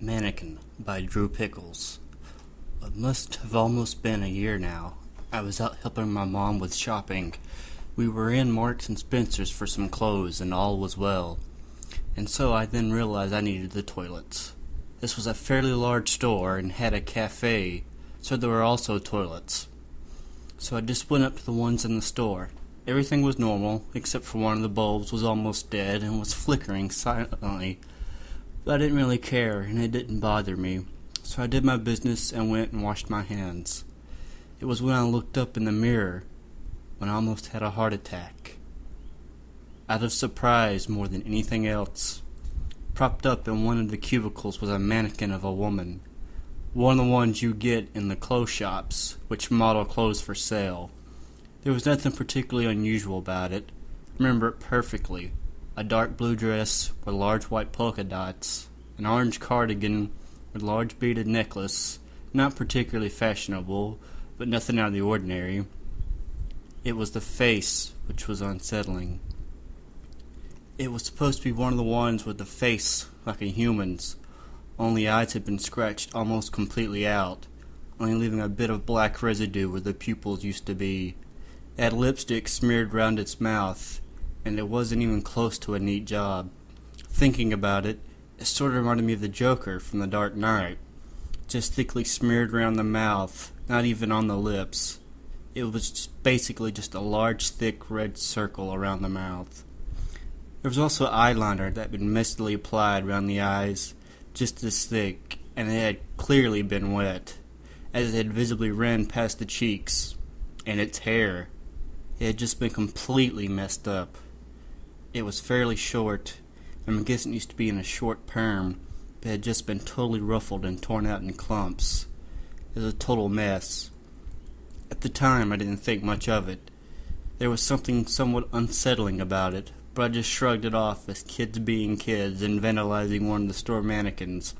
Mannequin by Drew Pickles. It must have almost been a year now. I was out helping my mom with shopping. We were in Marks and Spencer's for some clothes and all was well. And so I then realized I needed the toilets. This was a fairly large store and had a cafe, so there were also toilets. So I just went up to the ones in the store. Everything was normal, except for one of the bulbs was almost dead and was flickering silently. But I didn't really care, and it didn't bother me. So I did my business and went and washed my hands. It was when I looked up in the mirror when I almost had a heart attack. Out of surprise more than anything else, propped up in one of the cubicles was a mannequin of a woman. One of the ones you get in the clothes shops, which model clothes for sale. There was nothing particularly unusual about it. I remember it perfectly. A dark blue dress with large white polka dots, an orange cardigan with large beaded necklace, not particularly fashionable, but nothing out of the ordinary. It was the face which was unsettling. It was supposed to be one of the ones with the face like a human's, only eyes had been scratched almost completely out, only leaving a bit of black residue where the pupils used to be. It had lipstick smeared round its mouth, and it wasn't even close to a neat job. Thinking about it, it sort of reminded me of the Joker from The Dark Knight. Just thickly smeared around the mouth, not even on the lips. It was basically just a large, thick red circle around the mouth. There was also eyeliner that had been messily applied around the eyes, just this thick, and it had clearly been wet, as it had visibly ran past the cheeks. And its hair, it had just been completely messed up. It was fairly short. I'm guessing it used to be in a short perm, but had just been totally ruffled and torn out in clumps. It was a total mess. At the time, I didn't think much of it. There was something somewhat unsettling about it, but I just shrugged it off as kids being kids and vandalizing one of the store mannequins.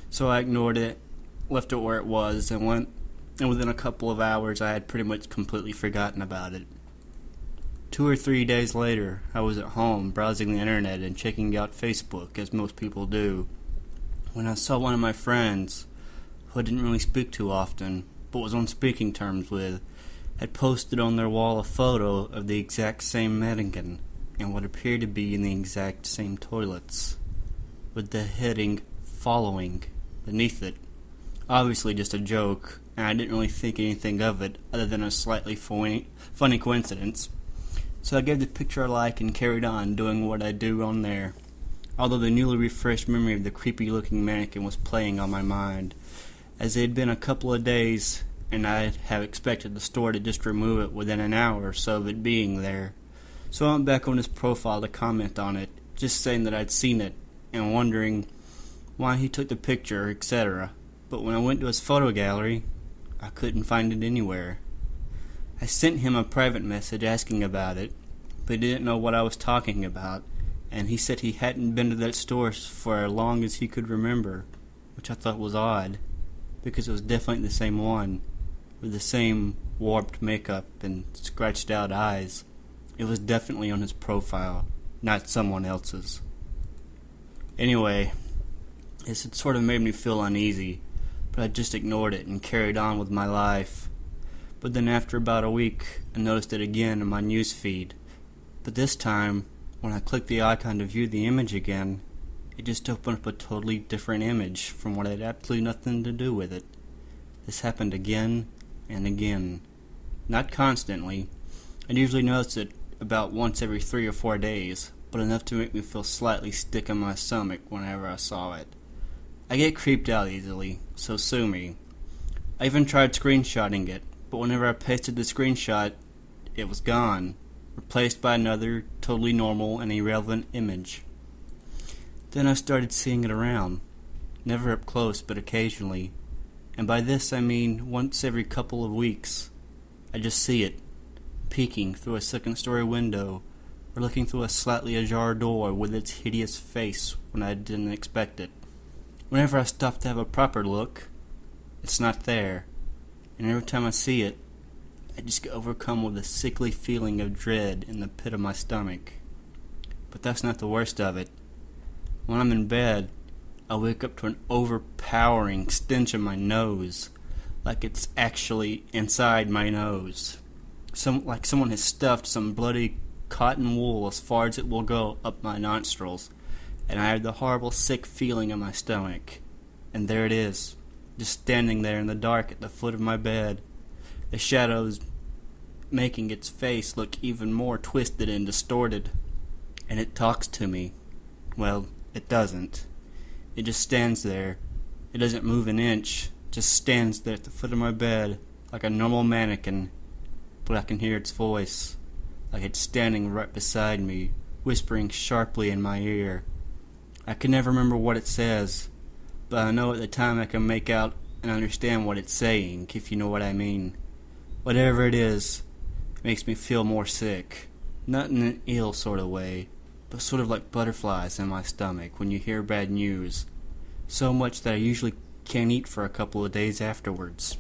So I ignored it, left it where it was, and within a couple of hours I had pretty much completely forgotten about it. 2 or 3 days later, I was at home browsing the internet and checking out Facebook, as most people do, when I saw one of my friends, who I didn't really speak to often, but was on speaking terms with, had posted on their wall a photo of the exact same mannequin, and what appeared to be in the exact same toilets, with the heading "Following" beneath it. Obviously just a joke, and I didn't really think anything of it other than a slightly funny coincidence. So I gave the picture a like and carried on doing what I do on there, although the newly refreshed memory of the creepy-looking mannequin was playing on my mind, as it had been a couple of days, and I'd have expected the store to just remove it within an hour or so of it being there. So I went back on his profile to comment on it, just saying that I'd seen it, and wondering why he took the picture, etc. But when I went to his photo gallery, I couldn't find it anywhere. I sent him a private message asking about it, but he didn't know what I was talking about, and he said he hadn't been to that store for as long as he could remember, which I thought was odd, because it was definitely the same one, with the same warped makeup and scratched out eyes. It was definitely on his profile, not someone else's. Anyway, this had sort of made me feel uneasy, but I just ignored it and carried on with my life. But then after about a week, I noticed it again in my news feed. But this time, when I clicked the icon to view the image again, it just opened up a totally different image from what had absolutely nothing to do with it. This happened again and again. Not constantly. I usually notice it about once every 3 or 4 days, but enough to make me feel slightly sick in my stomach whenever I saw it. I get creeped out easily, so sue me. I even tried screenshotting it, but whenever I pasted the screenshot, it was gone, replaced by another totally normal and irrelevant image. Then I started seeing it around, never up close but occasionally, and by this I mean once every couple of weeks. I just see it, peeking through a second-story window, or looking through a slightly ajar door with its hideous face when I didn't expect it. Whenever I stop to have a proper look, it's not there, and every time I see it, I just get overcome with a sickly feeling of dread in the pit of my stomach. But that's not the worst of it. When I'm in bed, I wake up to an overpowering stench in my nose, like it's actually inside my nose. Like someone has stuffed some bloody cotton wool as far as it will go up my nostrils, and I have the horrible sick feeling in my stomach. And there it is, just standing there in the dark at the foot of my bed, the shadows making its face look even more twisted and distorted. And it talks to me. Well, it doesn't. It just stands there. It doesn't move an inch. Just stands there at the foot of my bed, like a normal mannequin. But I can hear its voice, like it's standing right beside me, whispering sharply in my ear. I can never remember what it says, but I know at the time I can make out and understand what it's saying, if you know what I mean. Whatever it is, it makes me feel more sick. Not in an ill sort of way, but sort of like butterflies in my stomach when you hear bad news. So much that I usually can't eat for a couple of days afterwards.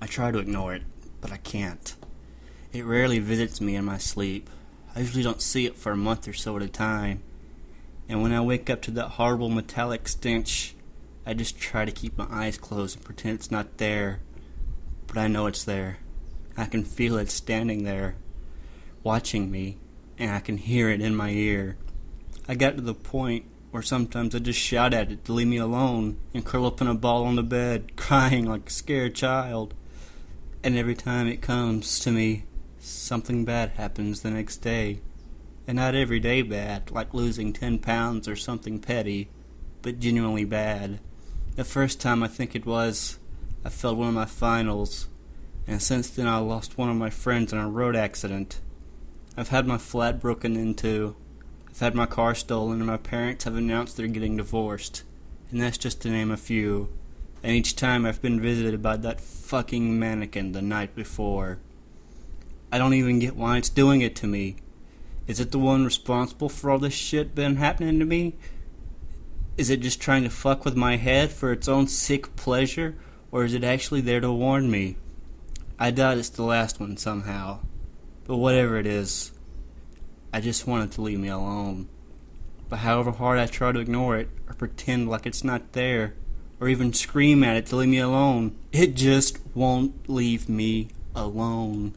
I try to ignore it, but I can't. It rarely visits me in my sleep. I usually don't see it for a month or so at a time. And when I wake up to that horrible metallic stench, I just try to keep my eyes closed and pretend it's not there. But I know it's there. I can feel it standing there, watching me, and I can hear it in my ear. I got to the point where sometimes I just shout at it to leave me alone and curl up in a ball on the bed, crying like a scared child. And every time it comes to me, something bad happens the next day. And not every day bad, like losing 10 pounds or something petty, but genuinely bad. The first time I think it was, I failed one of my finals, and since then I lost one of my friends in a road accident. I've had my flat broken into, I've had my car stolen, and my parents have announced they're getting divorced. And that's just to name a few. And each time I've been visited by that fucking mannequin the night before. I don't even get why it's doing it to me. Is it the one responsible for all this shit been happening to me? Is it just trying to fuck with my head for its own sick pleasure, or is it actually there to warn me? I doubt it's the last one somehow. But whatever it is, I just want it to leave me alone. But however hard I try to ignore it, or pretend like it's not there, or even scream at it to leave me alone, it just won't leave me alone.